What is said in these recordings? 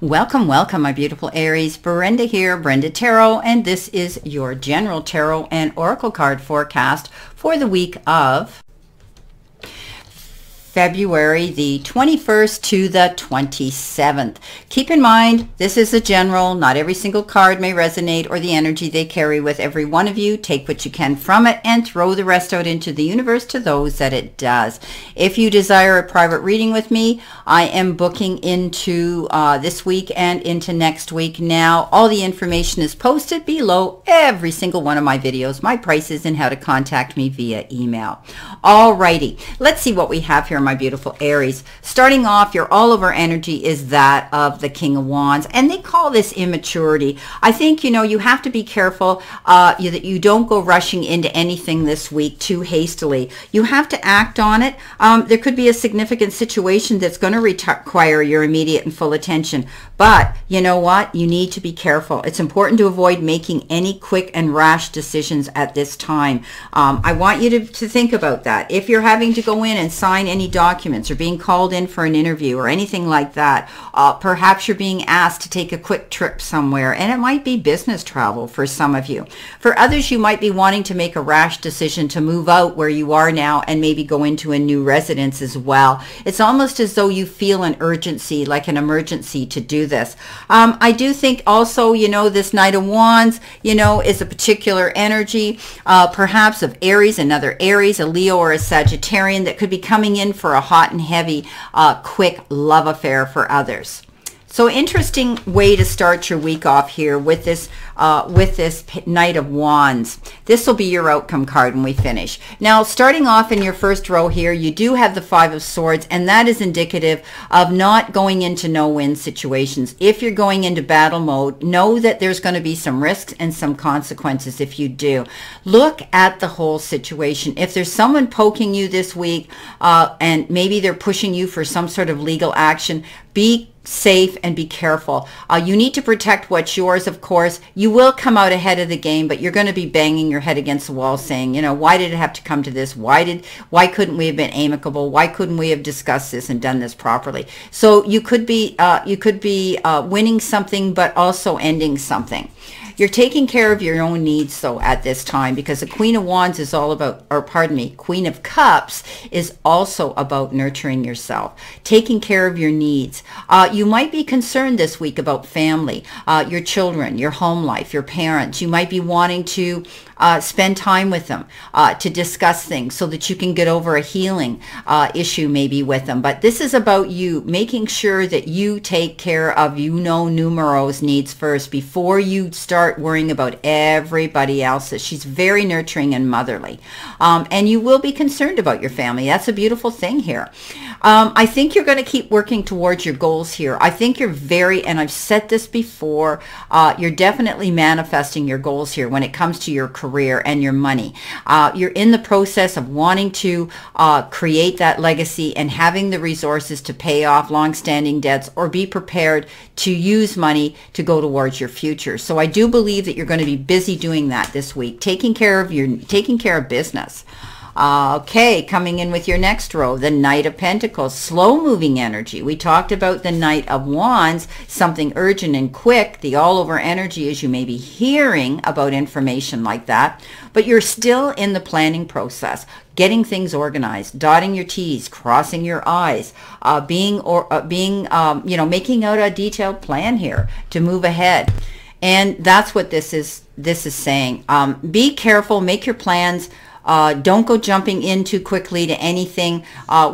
Welcome, welcome, my beautiful Aries. Brenda here, Brenda Tarot, and this is your general tarot and oracle card forecast for the week of February the 21st to the 27th. Keep in mind, this is a general. Not every single card may resonate or the energy they carry with every one of you. Take what you can from it and throw the rest out into the universe to those that it does. If you desire a private reading with me, I am booking into this week and into next week now. All the information is posted below every single one of my videos, my prices, and how to contact me via email. Alrighty, let's see what we have here, my beautiful Aries. Starting off, your all over energy is that of the King of Wands, and they call this immaturity. I think, you have to be careful that you don't go rushing into anything this week too hastily. You have to act on it. There could be a significant situation that's going to require your immediate and full attention, but you know what? You need to be careful. It's important to avoid making any quick and rash decisions at this time. I want you to think about that. If you're having to go in and sign any documents or being called in for an interview or anything like that, perhaps you're being asked to take a quick trip somewhere, and it might be business travel for some of you. For others, you might be wanting to make a rash decision to move out where you are now and maybe go into a new residence as well. It's almost as though you feel an urgency, like an emergency to do this. I do think also, this Knight of Wands, is a particular energy, perhaps of Aries, another Aries, a Leo, or a Sagittarian that could be coming in for a hot and heavy, quick love affair for others. So interesting way to start your week off here with this Knight of Wands. This will be your outcome card when we finish. Now, starting off in your first row here, you do have the Five of Swords, and that is indicative of not going into no-win situations. If you're going into battle mode, know that there's going to be some risks and some consequences if you do. Look at the whole situation. If there's someone poking you this week, and maybe they're pushing you for some sort of legal action, be safe and be careful. You need to protect what's yours, of course. You will come out ahead of the game, but you're going to be banging your head against the wall saying, why did it have to come to this? Why couldn't we have been amicable? Why couldn't we have discussed this and done this properly? So you could be winning something, but also ending something. You're taking care of your own needs, though, at this time, because the Queen of Wands is all about, Queen of Cups is also about nurturing yourself, taking care of your needs. You might be concerned this week about family, your children, your home life, your parents. You might be wanting to spend time with them to discuss things so that you can get over a healing issue maybe with them. But this is about you making sure that you take care of numero's needs first before you start worrying about everybody else's. She's very nurturing and motherly. And you will be concerned about your family. That's a beautiful thing here. I think you're going to keep working towards your goals here. I think you're and I've said this before, you're definitely manifesting your goals here when it comes to your career and your money. You're in the process of wanting to create that legacy and having the resources to pay off long-standing debts or be prepared to use money to go towards your future. So I do believe that you're going to be busy doing that this week, taking care of business. Okay, coming in with your next row, the Knight of Pentacles, slow-moving energy. We talked about the Knight of Wands, something urgent and quick. The all-over energy is you may be hearing about information like that, but you're still in the planning process, getting things organized, dotting your T's, crossing your I's, making out a detailed plan here to move ahead. And that's what this is saying. Be careful, make your plans. Don't go jumping in too quickly to anything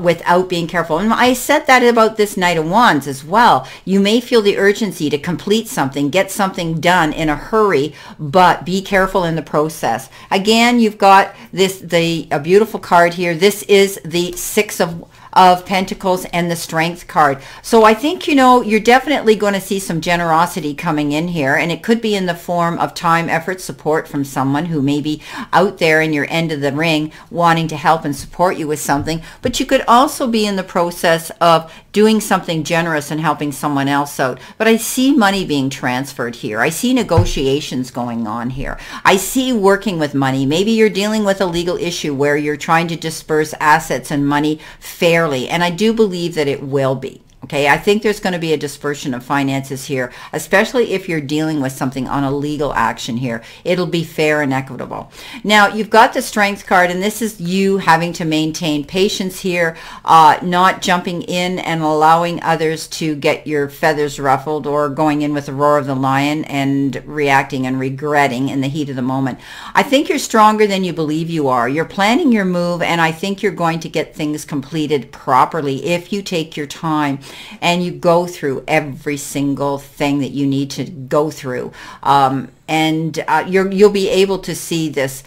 without being careful. And I said that about this Knight of Wands as well. You may feel the urgency to complete something, get something done in a hurry, but be careful in the process. Again, you've got a beautiful card here. This is the Six of Pentacles and the Strength card. So I think, you're definitely going to see some generosity coming in here, and it could be in the form of time, effort, support from someone who may be out there in your end of the ring wanting to help and support you with something, but you could also be in the process of doing something generous and helping someone else out. But I see money being transferred here. I see negotiations going on here. I see working with money. Maybe you're dealing with a legal issue where you're trying to disperse assets and money fairly, and I do believe that it will be. Okay, I think there's going to be a dispersion of finances here, especially if you're dealing with something on a legal action here. It'll be fair and equitable. Now, you've got the Strength card, and this is you having to maintain patience here, not jumping in and allowing others to get your feathers ruffled, or going in with the roar of the lion and reacting and regretting in the heat of the moment. I think you're stronger than you believe you are. You're planning your move, and I think you're going to get things completed properly if you take your time and you go through every single thing that you need to go through. You'll be able to see this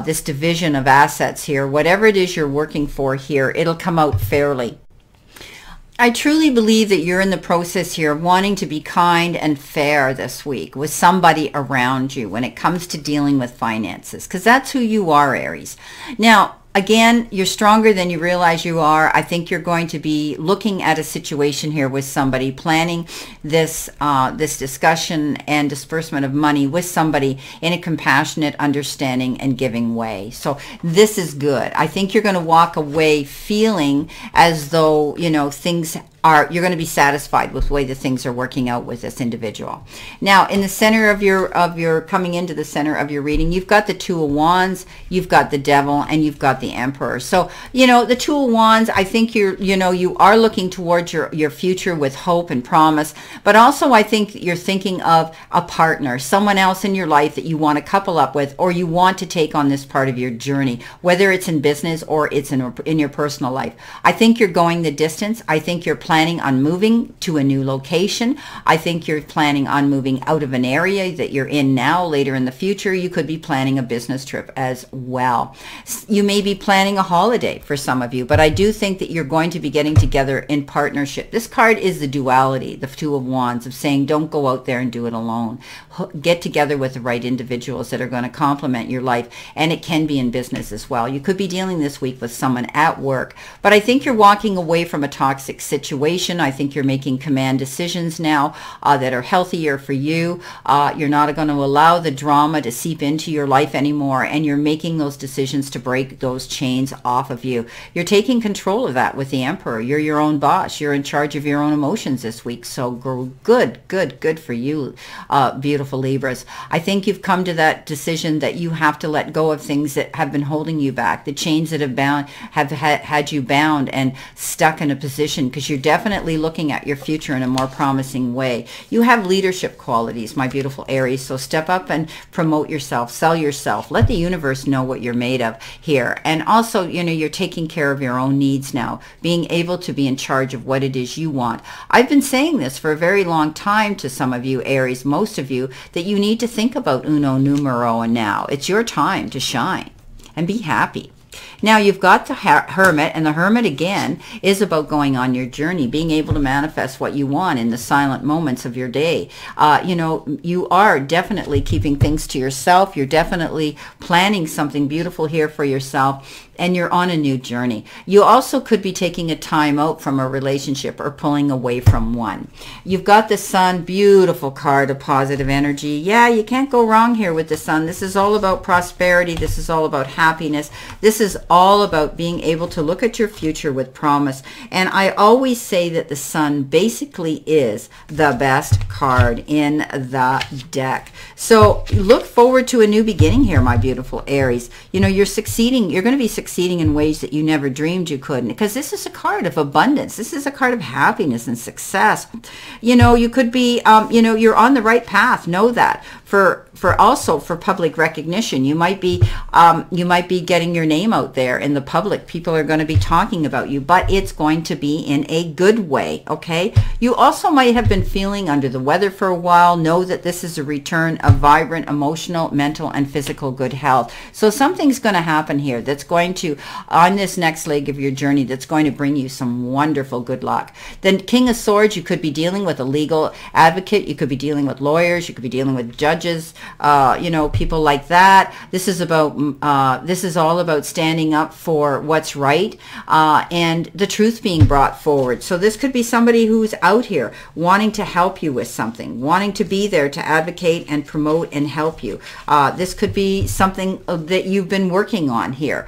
this division of assets here. Whatever it is you're working for here, it'll come out fairly. I truly believe that you're in the process here of wanting to be kind and fair this week with somebody around you when it comes to dealing with finances, because that's who you are, Aries. Now, again, you're stronger than you realize you are. I think you're going to be looking at a situation here with somebody, planning this this discussion and disbursement of money with somebody in a compassionate, understanding, and giving way. So this is good. I think you're going to walk away feeling as though, you know, you're going to be satisfied with the way the things are working out with this individual. Now, in the center of your coming into the center of your reading, you've got the Two of Wands, you've got the Devil, and you've got the Emperor. So, you know, the Two of Wands, I think you are looking towards your future with hope and promise, but also I think you're thinking of a partner, someone else in your life that you want to couple up with, or you want to take on this part of your journey, whether it's in business or it's in your personal life. I think you're going the distance. I think you're planning on moving to a new location. I think you're planning on moving out of an area that you're in now. Later in the future, you could be planning a business trip as well. You may be planning a holiday for some of you, but I do think that you're going to be getting together in partnership. This card is the duality, the Two of Wands, of saying don't go out there and do it alone. Get together with the right individuals that are going to complement your life, and it can be in business as well. You could be dealing this week with someone at work, but I think you're walking away from a toxic situation. I think you're making command decisions now that are healthier for you. You're not going to allow the drama to seep into your life anymore, and you're making those decisions to break those chains off of you. You're taking control of that with the Emperor. You're your own boss. You're in charge of your own emotions this week. So good for you, beautiful Libras. I think you've come to that decision that you have to let go of things that have been holding you back, the chains that have had you bound and stuck in a position, because you're definitely looking at your future in a more promising way. You have leadership qualities, my beautiful Aries, so step up and promote yourself, sell yourself, let the universe know what you're made of here. And also, you know, you're taking care of your own needs now, being able to be in charge of what it is you want. I've been saying this for a very long time to some of you, Aries, most of you, that you need to think about uno numero, and now it's your time to shine and be happy. Now, you've got the Hermit, and the Hermit, again, is about going on your journey, being able to manifest what you want in the silent moments of your day. You know, you are definitely keeping things to yourself. You're definitely planning something beautiful here for yourself, and you're on a new journey. You also could be taking a time out from a relationship or pulling away from one. You've got the Sun, beautiful card of positive energy. Yeah, you can't go wrong here with the Sun. This is all about prosperity. This is all about happiness. This is all about being able to look at your future with promise. And I always say that the Sun basically is the best card in the deck. So look forward to a new beginning here, my beautiful Aries. You know, you're succeeding. You're going to be succeeding in ways that you never dreamed you could, because this is a card of abundance. This is a card of happiness and success. You know, you could be, you know, you're on the right path. Know that. Also for public recognition, you might be getting your name out there in the public. People are going to be talking about you, but it's going to be in a good way. Okay. You also might have been feeling under the weather for a while. Know that this is a return of vibrant, emotional, mental, and physical good health. So something's going to happen here that's going to, on this next leg of your journey, that's going to bring you some wonderful good luck. Then King of Swords, you could be dealing with a legal advocate. You could be dealing with lawyers. You could be dealing with judges. You know, people like that. This is about, this is all about standing up for what's right, and the truth being brought forward. So this could be somebody who's out here wanting to help you with something, wanting to be there to advocate and promote and help you. This could be something that you've been working on here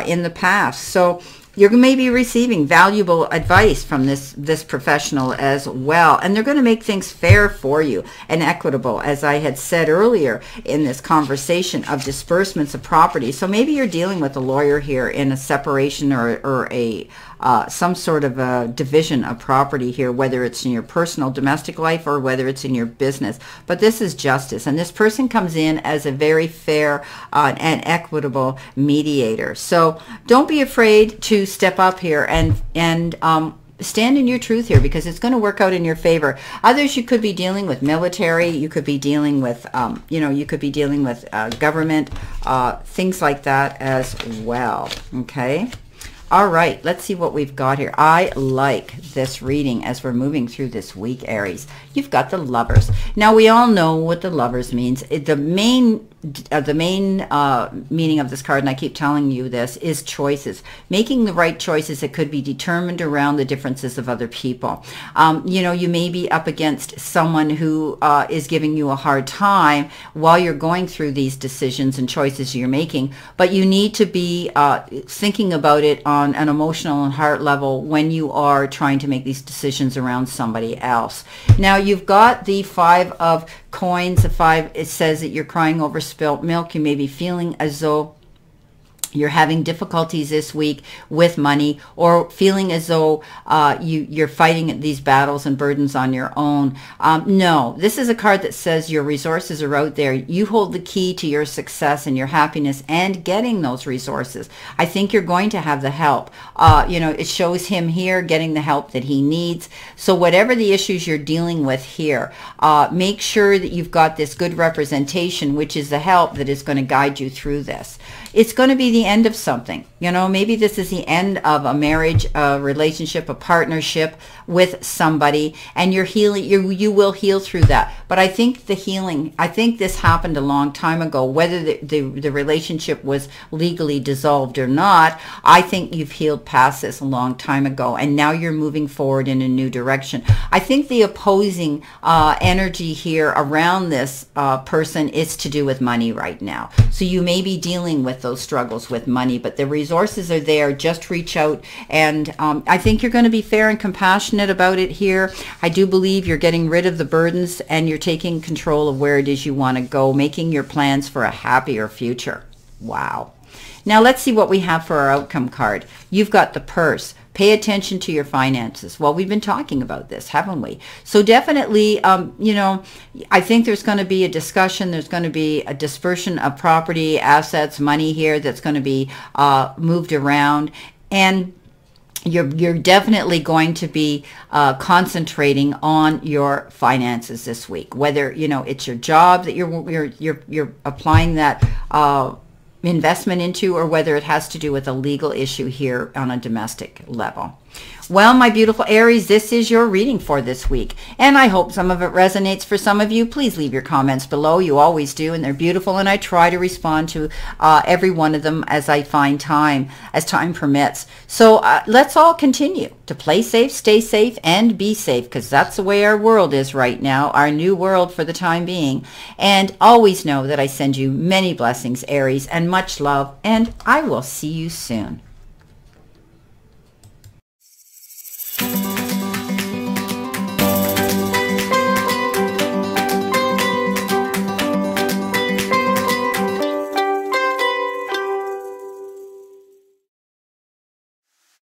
in the past. So You're maybe receiving valuable advice from this professional as well. And they're going to make things fair for you and equitable, as I had said earlier in this conversation, of disbursements of property. So maybe you're dealing with a lawyer here in a separation or a some sort of a division of property here, whether it's in your personal domestic life or whether it's in your business. But this is justice, and this person comes in as a very fair and equitable mediator. So don't be afraid to step up here and stand in your truth here, because it's going to work out in your favor. Others, you could be dealing with military, you could be dealing with you could be dealing with government, things like that as well. Okay. All right, let's see what we've got here. I like this reading as we're moving through this week, Aries. You've got the Lovers. Now, we all know what the Lovers means. The main meaning of this card, and I keep telling you this, is choices. Making the right choices that could be determined around the differences of other people. You may be up against someone who is giving you a hard time while you're going through these decisions and choices you're making, but you need to be thinking about it on an emotional and heart level when you are trying to make these decisions around somebody else. Now, you've got the Five of Coins. The five, it says that you're crying over spilt milk. You may be feeling as though you're having difficulties this week with money, or feeling as though you're fighting these battles and burdens on your own. No, this is a card that says your resources are out there. You hold the key to your success and your happiness and getting those resources. I think you're going to have the help. It shows him here getting the help that he needs. So whatever the issues you're dealing with here, make sure that you've got this good representation, which is the help that is going to guide you through this. It's going to be the end of something. Maybe this is the end of a marriage, a relationship, a partnership with somebody, and you're healing. You will heal through that. But I think the healing, I think this happened a long time ago, whether the relationship was legally dissolved or not. I think you've healed past this a long time ago, and now you're moving forward in a new direction. I think the opposing energy here around this person is to do with money right now. So you may be dealing with those struggles with money, but the resources are there. Just reach out, and I think you're going to be fair and compassionate about it here. I do believe you're getting rid of the burdens and you're taking control of where it is you want to go, making your plans for a happier future. Wow. Now let's see what we have for our outcome card. You've got the Purse. Pay attention to your finances. Well, we've been talking about this, haven't we? So definitely, I think there's going to be a discussion. There's going to be a dispersion of property, assets, money here that's going to be moved around. And you're definitely going to be concentrating on your finances this week. Whether, it's your job that you're applying that investment into, or whether it has to do with a legal issue here on a domestic level. Well, my beautiful Aries, this is your reading for this week, and I hope some of it resonates for some of you. Please leave your comments below. You always do, and they're beautiful, and I try to respond to every one of them as I find time, as time permits. So let's all continue to play safe, stay safe, and be safe, because that's the way our world is right now, our new world for the time being. And always know that I send you many blessings, Aries, and much love, and I will see you soon.